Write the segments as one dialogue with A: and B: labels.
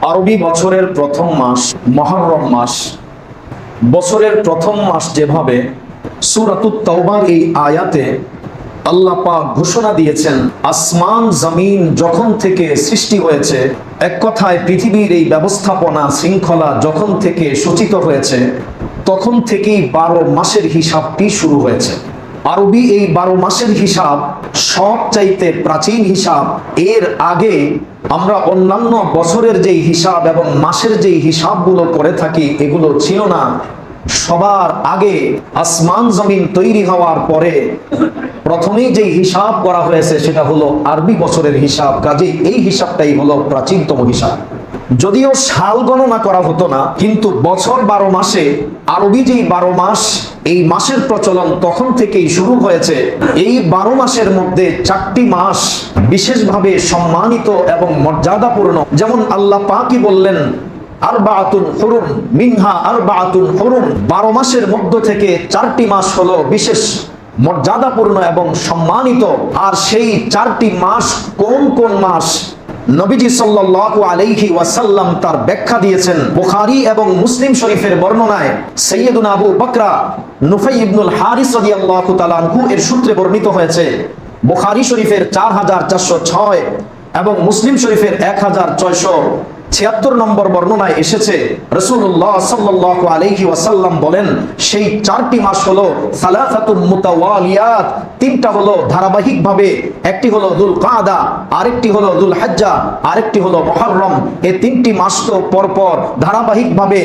A: আরবি বছরের প্রথম মাস মুহররম মাস। বছরের প্রথম মাস যেভাবে সূরাতুত তাওবার এই আয়াতে আল্লাহ পাক ঘোষণা দিয়েছেন, আসমান জমিন যখন থেকে সৃষ্টি হয়েছে, এক কথায় পৃথিবীর এই ব্যবস্থাপনা শৃঙ্খলা যখন থেকে সূচিত হয়েছে, তখন থেকেই 12 মাসের হিসাবটি শুরু হয়েছে। আরবি এই 12 মাসের হিসাব সবচাইতে প্রাচীন হিসাব। এর আগে আমরা অন্যান্য বছরের যেই হিসাব এবং মাসের যেই হিসাবগুলো করে থাকি, এগুলো ছিল না। সবার আগে আসমান জমিন তৈরি হওয়ার পরে প্রথমেই যে হিসাব করা হয়েছে সেটা হলো আরবি বছরের হিসাব। কাজেই এই হিসাবটাই হলো প্রাচীনতম হিসাব। যদিও সাল গণনা করা হতো না, কিন্তু বছর 12 মাসে আরবি যেই 12 মাস, এই মাসের প্রচলন তখন থেকেই শুরু হয়েছে। এই 12 মাসের মধ্যে 4টি মাস বিশেষভাবে সম্মানিত এবং মর্যাদাপূর্ণ। যেমন আল্লাহ পাকই বললেন, আরবাআতুন হুরুম মিনহা আরবাআতুন হুরুম। 12 মাসের মধ্য থেকে 4টি মাস হলো বিশেষ মর্যাদাপূর্ণ এবং সম্মানিত। আর সেই 4টি মাস কোন কোন মাস, নবীজি সাল্লাল্লাহু আলাইহি ওয়াসাল্লাম তার ব্যাখ্যা দিয়েছেন। বুখারী এবং মুসলিম শরীফের বর্ণনায় সাইয়্যিদুনা আবু বকরা নুফাই ইবনুল হারিস রাদিয়াল্লাহু তাআলা আনহু এর সূত্রে বর্ণিত হয়েছে। বুখারী শরীফের 4406 এবং মুসলিম শরীফের 1676 নম্বর বর্ণনায় এসেছে, রাসূলুল্লাহ সাল্লাল্লাহু আলাইহি ওয়াসাল্লাম বলেন, সেই 4টি মাস হলো সালাসাতুন মুতাওয়ালিয়াত, 3টা হলো ধারাবাহিকভাবে। একটি হলো যুলকাদা, আরেকটি হলো যুলহজ্জা, আরেকটি হলো মুহররম। এই 3টি মাস তো পরপর ধারাবাহিকভাবে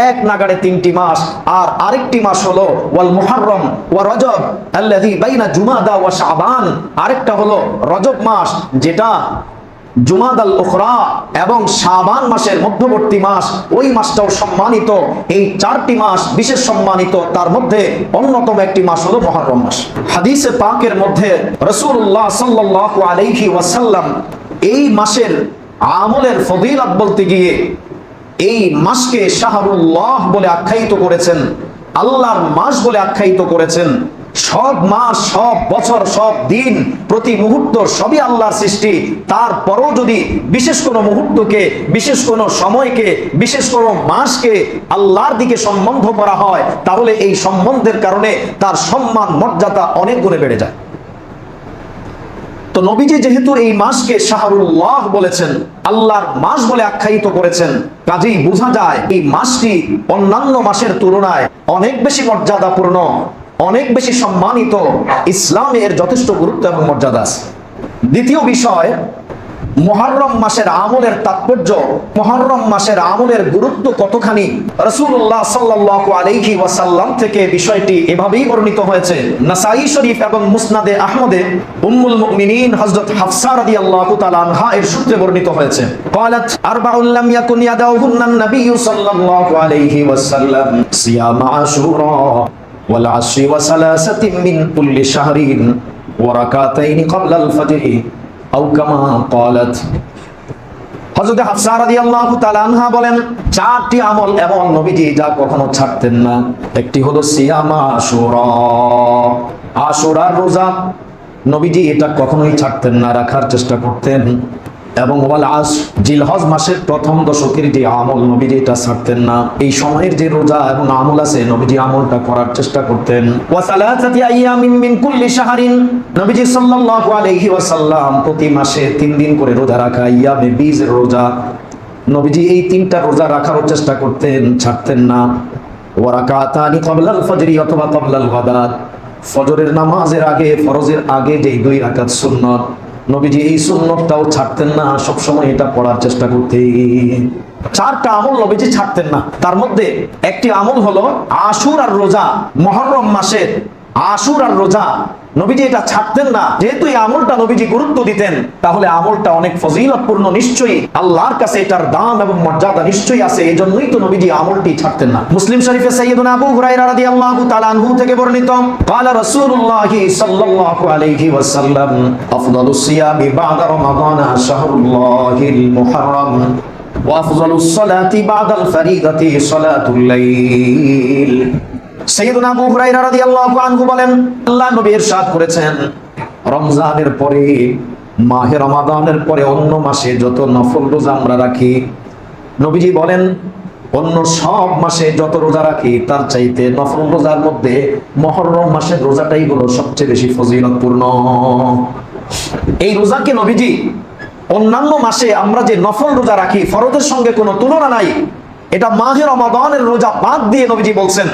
A: এক নাগাড়ে 3টি মাস। আর আরেকটি মাস হলো ওয়াল মুহররম ওয়া রজব আল্লাযী বাইনা জুমাদা ওয়া শাবান। আরেকটা হলো রজব মাস, যেটা জুমাদাল উখরা এবং শাবান মাসের মধ্যবর্তী মাস, ওই মাসটাও সম্মানিত। এই 4টি মাস বিশেষ সম্মানিত। তার মধ্যে অন্যতম একটি মাস হলো মুহররম মাস। হাদিসে পাকের মধ্যে রাসূলুল্লাহ সাল্লাল্লাহু আলাইহি ওয়াসাল্লাম এই মাসের আমলের ফজিলত বলতে গিয়ে এই মাসকে শাহরুল্লাহ বলে আখ্যায়িত করেছেন, আল্লাহর মাস বলে আখ্যায়িত করেছেন। সব মাস, সব বছর, সব দিন, প্রতি মুহূর্ত সবই আল্লাহর সৃষ্টি। তারপরও যদি বিশেষ কোনো মুহূর্তকে, বিশেষ কোনো সময়কে, বিশেষ কোনো মাসকে আল্লাহর দিকে সম্বন্ধ করা হয়, তাহলে এই সম্বন্ধের কারণে তার সম্মান মর্যাদা অনেক গুণে বেড়ে যায়। তো নবীজি যেহেতু এই মাসকে শাহরুল্লাহ বলেছেন, আল্লাহর মাস বলে আখ্যায়িত করেছেন, কাজেই বোঝা যায় এই মাসটি অন্যান্য মাসের তুলনায় অনেক বেশি মর্যাদাপূর্ণ, অনেক বেশি সম্মানিত। ইসলামে এর যথেষ্ট গুরুত্ব এবং মর্যাদা আছে। দ্বিতীয় বিষয়, মুহররম মাসের আমলের তাৎপর্য, মুহররম মাসের আমলের গুরুত্ব কতখানি। রাসূলুল্লাহ সাল্লাল্লাহু আলাইহি ওয়াসাল্লাম থেকে বিষয়টি এভাবেই বর্ণিত হয়েছে। নাসাঈ শরীফ এবং মুসনাদে আহমদে উম্মুল মুমিনিন হযরত হাফসা রাদিয়াল্লাহু তাআলা আনহা এর সূত্রে বর্ণিত হয়েছে। ক্বালাত আরবাউন লাম ইয়াকুন ইয়াদাউহুন্নান নাবিয়্যু সাল্লাল্লাহু আলাইহি ওয়াসাল্লাম সিয়াম আশুরা ওয়াল আশরি ওয়া সালাসাতিন মিন কুল্লি শাহরিন ওয়া রাকাতাইনি ক্বাবলাল ফাজরি আও কামা ক্বালাত। হযরত হাফসা রাদিয়াল্লাহু তাআলা আনহা বলেন, 4টি আমল এমন নবীজি যা কখনো ছাড়তেন না। একটি হলো সিয়াম আশুরা, আশুরার রোজা। নবীজি এটা কখনোই ছাড়তেন না, রাখার চেষ্টা করতেন। এবং ওয়াল আসর, জিলহজ মাসের প্রথম দশকের যে আমল, নবীজি এটা ছাড়তেন না। এই সময়ের যে রোজা এবং আমল আছে, নবীজি আমলটা করার চেষ্টা করতেন। ওয়া সালাসাতি আইয়ামিন মিন কুল্লি শাহরিন, নবীজি সাল্লাল্লাহু আলাইহি ওয়াসাল্লাম প্রতি মাসে 3 দিন করে রোজা রাখা, ইয়ামে বীজের রোজা। নবীজি এই 3টা রোজা রাখার চেষ্টা করতেন, ছাড়তেন না। ওয়া রাকাতানি ক্বাবলাল ফাজরি অথবা ক্বাবলাল গাদাত, ফজরের নামাজের আগে, ফরজের আগে যে 2 রাকাত সুন্নাত, নবীজি এই সুন্নতটাও ছাড়তেন না, সব সময় এটা পড়ার চেষ্টা করতেন। 4টা আমল নবীজি ছাড়তেন না। তার মধ্যে একটি আমল হলো আশুরার রোজা। মুহররম মাসের আশুরার রোজা নবীজি এটা ছাড়তেন না। যেহেতু এই আমলটা নবীজি গুরুত্ব দিতেন, তাহলে আমলটা অনেক ফজিলতপূর্ণ, নিশ্চয়ই আল্লাহর কাছে এটার দাম এবং মর্যাদা নিশ্চয়ই আছে। এই জন্যই তো নবীজি আমলটি ছাড়তেন না। মুসলিম শরীফে সাইয়্যিদুনা আবু হুরায়রা রাদিয়াল্লাহু তাআলা আনহু থেকে বর্ণিত, ক্বালা রাসূলুল্লাহ সাল্লাল্লাহু আলাইহি ওয়াসাল্লাম আফদালুস সিয়ামি বা'দা রমাদানা শাহরুল্লাহিল মুহররম ওয়া আফদালুস সালাতি বা'দাল ফরিদাতি সালাতুল লাইল। সাইয়্যিদুনা আবু হুরায়রা রাদিয়াল্লাহু আনহু বলেন, আল্লাহ নবী ইরশাদ করেছেন, রমজানের পরে, মাহে রমাদানের পরে অন্য মাসে যত নফল রোজা আমরা রাখি, নবীজি বলেন, অন্য সব মাসে যত রোজা রাখি তার চাইতে নফল রোজার মধ্যে মুহররম মাসের রোজাটাই হলো সবচেয়ে বেশি ফজিলতপূর্ণ। এই রোজাকে নবীজি অন্যান্য মাসে আমরা যে নফল রোজা রাখি ফরজের সঙ্গে কোনো তুলনা নাই, এটা মাহে রমাদানের রোজা বাদ দিয়ে নবীজি বলছেন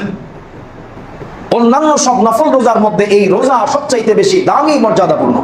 A: অন্যান্য সব নফল রোজার মধ্যে এই রোজা সবচাইতে বেশি দামি মর্যাদাপূর্ণ।